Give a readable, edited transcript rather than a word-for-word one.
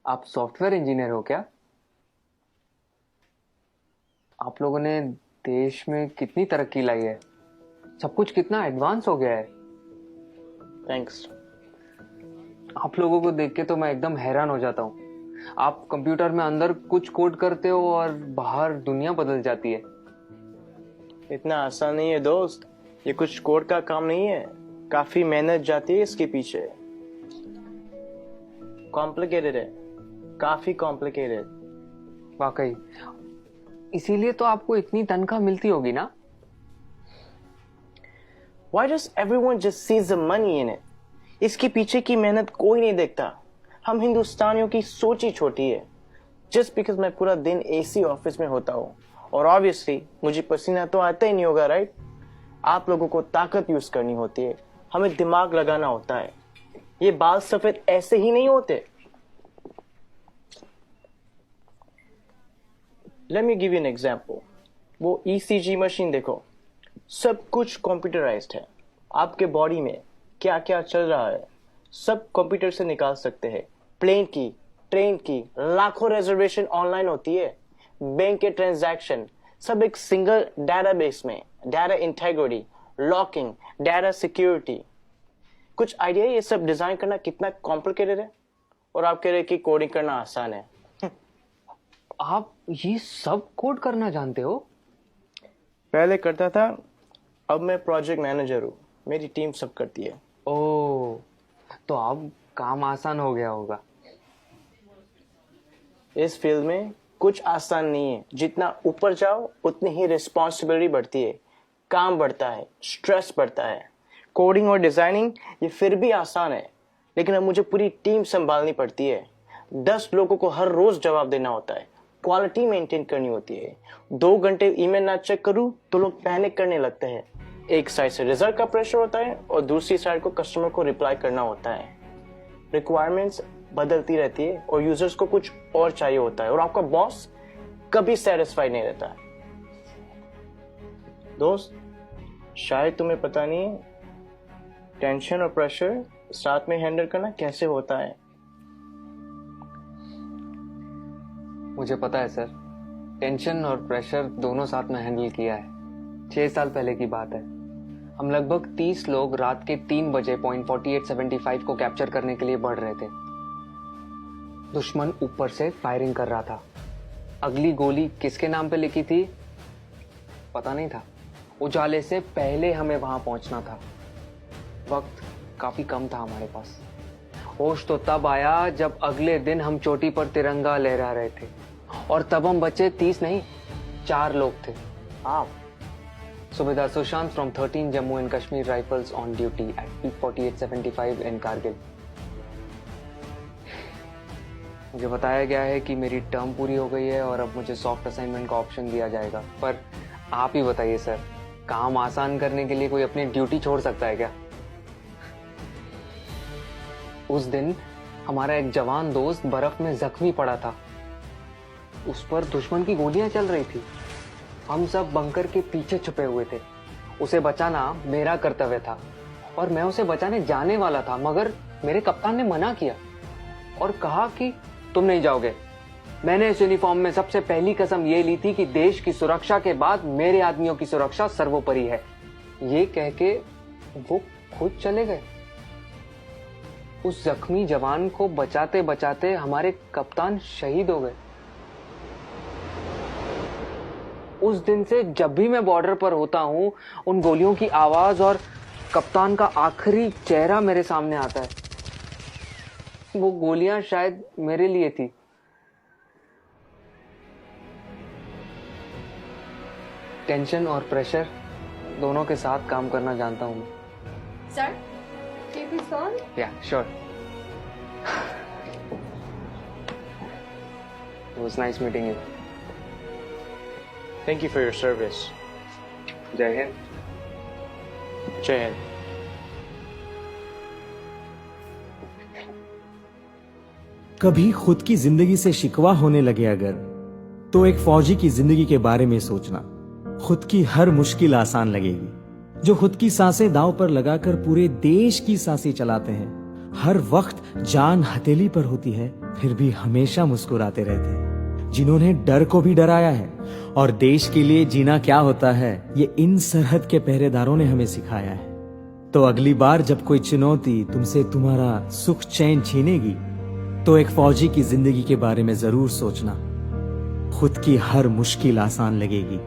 आप software engineer हो क्या? आप लोगों ने देश में कितनी तरक्की लाई है, सब कुछ कितना एडवांस हो गया है। थैंक्स। आप लोगों को देख के तो मैं एकदम हैरान हो जाता हूँ। आप कंप्यूटर में अंदर कुछ कोड करते हो और बाहर दुनिया बदल जाती है। इतना आसान नहीं है दोस्त, ये कुछ कोड का काम नहीं है, काफी मेहनत जाती है इसके पीछे। कॉम्प्लिकेटेड है, काफी कॉम्प्लिकेटेड। वाकई, इसीलिए तो आपको इतनी तनख्वाह मिलती होगी ना? Why does everyone just sees the money in it? इसके पीछे की मेहनत कोई नहीं देखता। हम हिंदुस्तानियों की सोच ही छोटी है। Just because मैं पूरा दिन एसी ऑफिस में होता हूँ और ऑब्वियसली मुझे पसीना तो आता ही नहीं होगा, राइट? आप लोगों को ताकत यूज करनी होती है, हमें दिमाग लगाना होता है। ये बाल सफेद ऐसे ही नहीं होते। Let me give you an example. वो ECG मशीन देखो, सब कुछ कंप्यूटराइज्ड है। आपके बॉडी में क्या क्या चल रहा है सब कंप्यूटर से निकाल सकते हैं। प्लेन की, ट्रेन की, लाखों रिजर्वेशन ऑनलाइन होती है। बैंक के ट्रांजैक्शन सब एक सिंगल डेटाबेस में। Data integrity, locking, data security. कुछ आइडिया ये सब डिजाइन करना कितना कॉम्प्लिकेटेड है? और आप कह रहे कि कोडिंग करना आसान है। आप ये सब कोड करना जानते हो? पहले करता था, अब मैं प्रोजेक्ट मैनेजर हूँ, मेरी टीम सब करती है। ओह, तो अब काम आसान हो गया होगा। इस फील्ड में कुछ आसान नहीं है, जितना ऊपर जाओ उतनी ही रिस्पॉन्सिबिलिटी बढ़ती है, काम बढ़ता है, स्ट्रेस बढ़ता है। कोडिंग और डिजाइनिंग ये फिर भी आसान है, लेकिन अब मुझे पूरी टीम संभालनी पड़ती है। 10 लोगों को हर रोज जवाब देना होता है, क्वालिटी मेंटेन करनी होती है। 2 घंटे ईमेल ना चेक करूं तो लोग पैनिक करने लगते हैं। एक साइड से रिजल्ट का प्रेशर होता है और दूसरी साइड को कस्टमर को रिप्लाई करना होता है। रिक्वायरमेंट्स बदलती रहती है और यूजर्स को कुछ और चाहिए होता है, और आपका बॉस कभी सेटिस्फाइड नहीं रहता है। दोस्त, शायद तुम्हें पता नहीं टेंशन और प्रेशर साथ में हैंडल करना कैसे होता है। मुझे पता है सर, टेंशन और प्रेशर दोनों साथ में हैंडल किया है। 6 साल पहले की बात है। हम लगभग 30 लोग रात के 3 बजे पॉइंट 4875 को कैप्चर करने के लिए बढ़ रहे थे। दुश्मन ऊपर से फायरिंग कर रहा था। अगली गोली किसके नाम पे लिखी थी पता नहीं था। उजाले से पहले हमें वहां पहुंचना था। वक्त काफी कम था हमारे पास। होश तो तब आया जब अगले दिन हम चोटी पर तिरंगा लहरा रहे थे, और तब हम बचे 30 नहीं 4 लोग थे। आप Subedar Sushant from 13 Jammu and Kashmir Rifles on duty at peak 4875 in Kargil. मुझे बताया गया है कि मेरी टर्म पूरी हो गई है और अब मुझे सॉफ्ट असाइनमेंट का ऑप्शन दिया जाएगा। पर आप ही बताइए सर, काम आसान करने के लिए कोई अपनी ड्यूटी छोड़ सकता है क्या? उस दिन हमारा एक जवान दोस्त बर्फ में जख्मी पड़ा था। उस पर दुश्मन की गोलियां चल रही थी। हम सब बंकर के पीछे छुपे हुए थे। उसे बचाना मेरा कर्तव्य था और मैं उसे बचाने जाने वाला था, मगर मेरे कप्तान ने मना किया और कहा कि तुम नहीं जाओगे। मैंने इस यूनिफॉर्म में सबसे पहली कसम ये ली थी कि देश की सुरक्षा के बाद मेरे आदमियों की सुरक्षा सर्वोपरि है। ये कह के वो खुद चले गए। उस जख्मी जवान को बचाते बचाते हमारे कप्तान शहीद हो गए। उस दिन से जब भी मैं बॉर्डर पर होता हूं, उन गोलियों की आवाज और कप्तान का आखिरी चेहरा मेरे सामने आता है। वो गोलियां शायद मेरे लिए थी। टेंशन और प्रेशर दोनों के साथ काम करना जानता हूं मैं। Sir, take this on. Yeah, sure. It was nice meeting you. Thank you for your service. जय हिंद। जय हिंद। कभी खुद की जिंदगी से शिकवा होने लगे अगर, तो एक फौजी की जिंदगी के बारे में सोचना। खुद की हर मुश्किल आसान लगेगी, जो खुद की सांसें दांव पर लगाकर पूरे देश की सांसें चलाते हैं, हर वक्त जान हथेली पर होती है फिर भी हमेशा मुस्कुराते रहते हैं, जिन्होंने डर को भी डराया है और देश के लिए जीना क्या होता है ये इन सरहद के पहरेदारों ने हमें सिखाया है। तो अगली बार जब कोई चुनौती तुमसे तुम्हारा सुख चैन छीनेगी तो एक फौजी की जिंदगी के बारे में जरूर सोचना। खुद की हर मुश्किल आसान लगेगी।